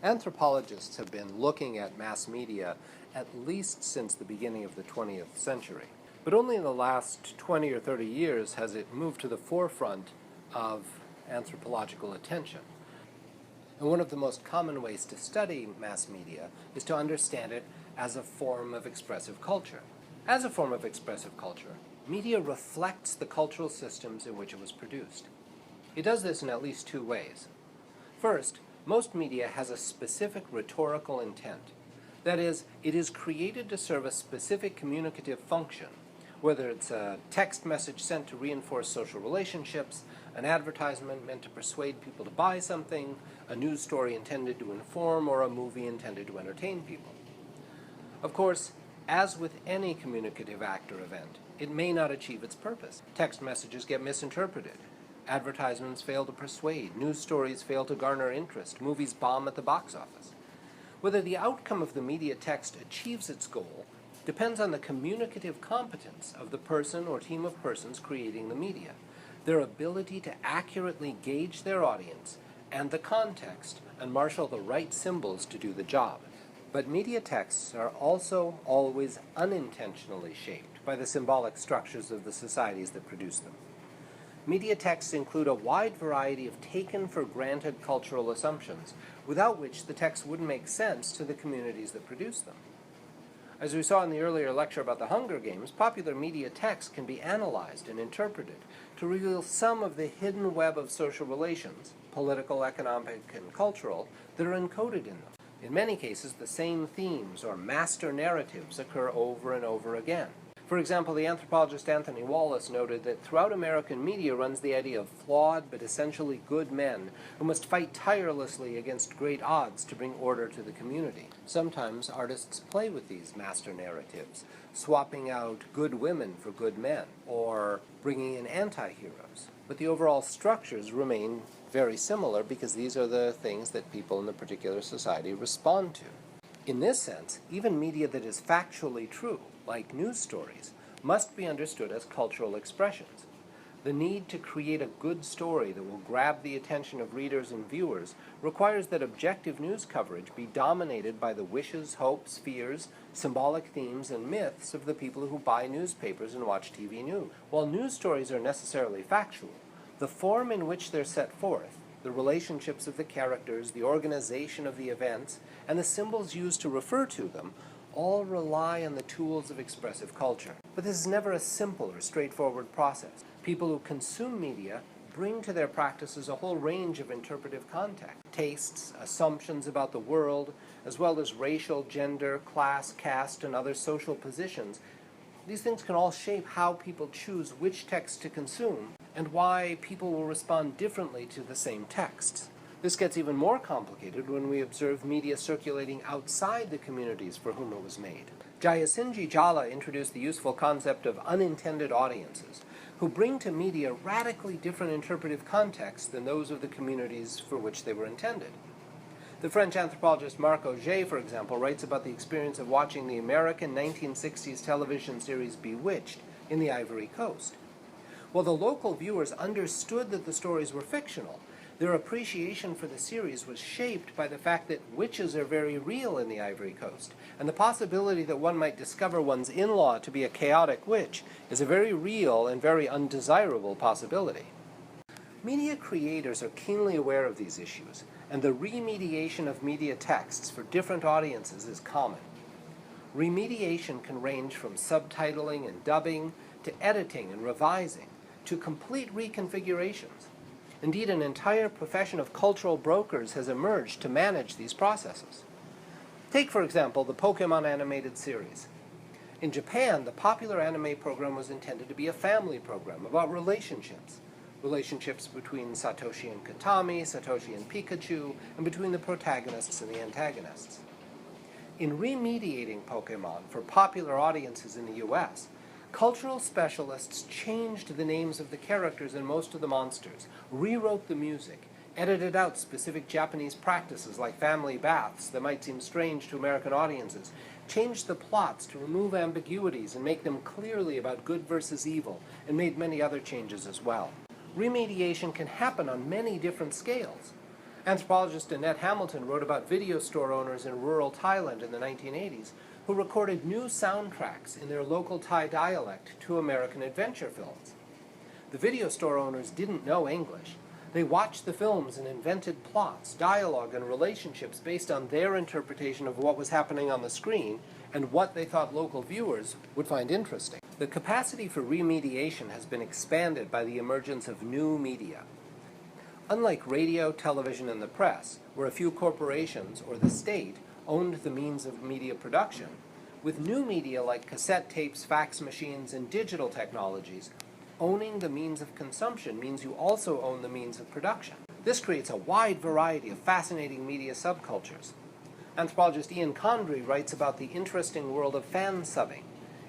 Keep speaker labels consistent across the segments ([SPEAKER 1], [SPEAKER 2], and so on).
[SPEAKER 1] Anthropologists have been looking at mass media at least since the beginning of the 20th century. But only in the last 20 or 30 years has it moved to the forefront of anthropological attention. And one of the most common ways to study mass media is to understand it as a form of expressive culture. As a form of expressive culture, media reflects the cultural systems in which it was produced. It does this in at least two ways. First, most media has a specific rhetorical intent. That is, it is created to serve a specific communicative function, whether it's a text message sent to reinforce social relationships, an advertisement meant to persuade people to buy something, a news story intended to inform, or a movie intended to entertain people. Of course, as with any communicative act or event, it may not achieve its purpose. Text messages get misinterpreted. Advertisements fail to persuade. News stories fail to garner interest. Movies bomb at the box office. Whether the outcome of the media text achieves its goal depends on the communicative competence of the person or team of persons creating the media, their ability to accurately gauge their audience and the context and marshal the right symbols to do the job. But media texts are also always unintentionally shaped by the symbolic structures of the societies that produce them. Media texts include a wide variety of taken-for-granted cultural assumptions, without which the text wouldn't make sense to the communities that produce them. As we saw in the earlier lecture about the Hunger Games, popular media text can be analyzed and interpreted to reveal some of the hidden web of social relations, political, economic, and cultural, that are encoded in them. In many cases, the same themes or master narratives occur over and over again. For example, the anthropologist Anthony Wallace noted that throughout American media runs the idea of flawed but essentially good men who must fight tirelessly against great odds to bring order to the community. Sometimes artists play with these master narratives, swapping out good women for good men, or bringing in anti-heroes. But the overall structures remain very similar because these are the things that people in a particular society respond to. In this sense, even media that is factually true, like news stories, must be understood as cultural expressions. The need to create a good story that will grab the attention of readers and viewers requires that objective news coverage be dominated by the wishes, hopes, fears, symbolic themes, and myths of the people who buy newspapers and watch TV news. While news stories are necessarily factual, the form in which they're set forth, the relationships of the characters, the organization of the events, and the symbols used to refer to them all rely on the tools of expressive culture. But this is never a simple or straightforward process. People who consume media bring to their practices a whole range of interpretive context, tastes, assumptions about the world, as well as racial, gender, class, caste, and other social positions. These things can all shape how people choose which text to consume and why people will respond differently to the same texts. This gets even more complicated when we observe media circulating outside the communities for whom it was made. Jayasinji Jala introduced the useful concept of unintended audiences, who bring to media radically different interpretive contexts than those of the communities for which they were intended. The French anthropologist Marc Auger, for example, writes about the experience of watching the American 1960s television series Bewitched in the Ivory Coast. While the local viewers understood that the stories were fictional, their appreciation for the series was shaped by the fact that witches are very real in the Ivory Coast, and the possibility that one might discover one's in-law to be a chaotic witch is a very real and very undesirable possibility. Media creators are keenly aware of these issues, and the remediation of media texts for different audiences is common. Remediation can range from subtitling and dubbing to editing and revising to complete reconfigurations. Indeed, an entire profession of cultural brokers has emerged to manage these processes. Take, for example, the Pokemon animated series. In Japan, the popular anime program was intended to be a family program about relationships. Relationships between Satoshi and Katami, Satoshi and Pikachu, and between the protagonists and the antagonists. In remediating Pokemon for popular audiences in the US, cultural specialists changed the names of the characters and most of the monsters, rewrote the music, edited out specific Japanese practices like family baths that might seem strange to American audiences, changed the plots to remove ambiguities and make them clearly about good versus evil, and made many other changes as well. Remediation can happen on many different scales. Anthropologist Annette Hamilton wrote about video store owners in rural Thailand in the 1980s who recorded new soundtracks in their local Thai dialect to American adventure films. The video store owners didn't know English. They watched the films and invented plots, dialogue, and relationships based on their interpretation of what was happening on the screen and what they thought local viewers would find interesting. The capacity for remediation has been expanded by the emergence of new media. Unlike radio, television, and the press, where a few corporations or the state owned the means of media production, with new media like cassette tapes, fax machines, and digital technologies, owning the means of consumption means you also own the means of production. This creates a wide variety of fascinating media subcultures. Anthropologist Ian Condrey writes about the interesting world of fan subbing,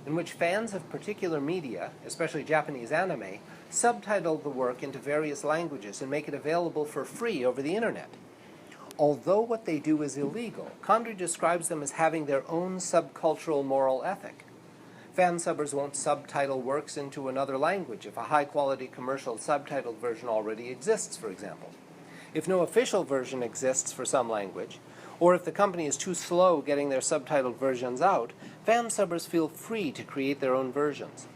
[SPEAKER 1] in which fans of particular media, especially Japanese anime, subtitle the work into various languages and make it available for free over the internet. Although what they do is illegal, Condrey describes them as having their own subcultural moral ethic. Fan subbers won't subtitle works into another language if a high-quality commercial subtitled version already exists, for example. If no official version exists for some language, or if the company is too slow getting their subtitled versions out, fan subbers feel free to create their own versions.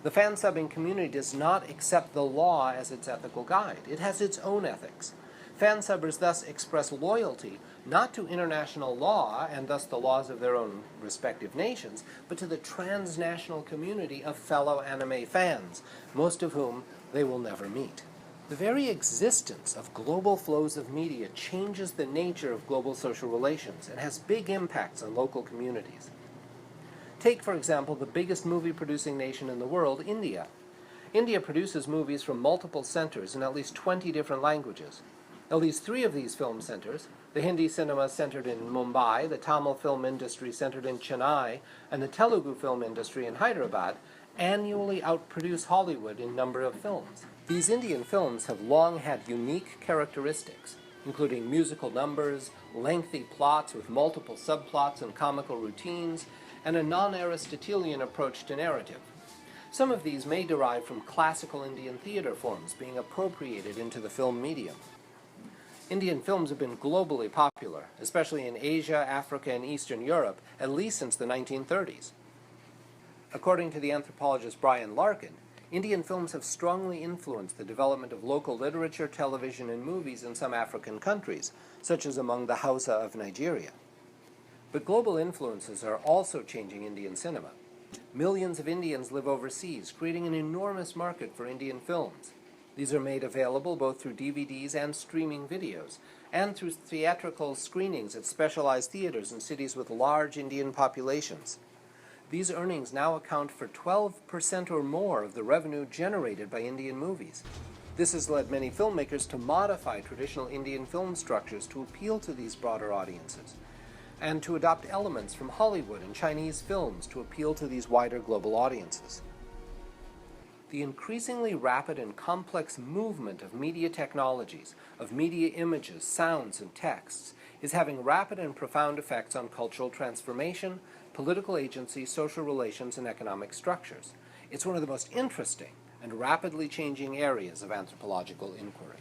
[SPEAKER 1] The fan subbing community does not accept the law as its ethical guide. It has its own ethics. Fan subbers thus express loyalty not to international law, and thus the laws of their own respective nations, but to the transnational community of fellow anime fans, most of whom they will never meet. The very existence of global flows of media changes the nature of global social relations and has big impacts on local communities. Take, for example, the biggest movie-producing nation in the world, India. India produces movies from multiple centers in at least 20 different languages. At least 3 of these film centers, the Hindi cinema centered in Mumbai, the Tamil film industry centered in Chennai, and the Telugu film industry in Hyderabad, annually outproduce Hollywood in number of films. These Indian films have long had unique characteristics, including musical numbers, lengthy plots with multiple subplots and comical routines, and a non-Aristotelian approach to narrative. Some of these may derive from classical Indian theater forms being appropriated into the film medium. Indian films have been globally popular, especially in Asia, Africa, and Eastern Europe, at least since the 1930s. According to the anthropologist Brian Larkin, Indian films have strongly influenced the development of local literature, television, and movies in some African countries, such as among the Hausa of Nigeria. But global influences are also changing Indian cinema. Millions of Indians live overseas, creating an enormous market for Indian films. These are made available both through DVDs and streaming videos, and through theatrical screenings at specialized theaters in cities with large Indian populations. These earnings now account for 12% or more of the revenue generated by Indian movies. This has led many filmmakers to modify traditional Indian film structures to appeal to these broader audiences, and to adopt elements from Hollywood and Chinese films to appeal to these wider global audiences. The increasingly rapid and complex movement of media technologies, of media images, sounds, and texts, is having rapid and profound effects on cultural transformation, political agency, social relations, and economic structures. It's one of the most interesting and rapidly changing areas of anthropological inquiry.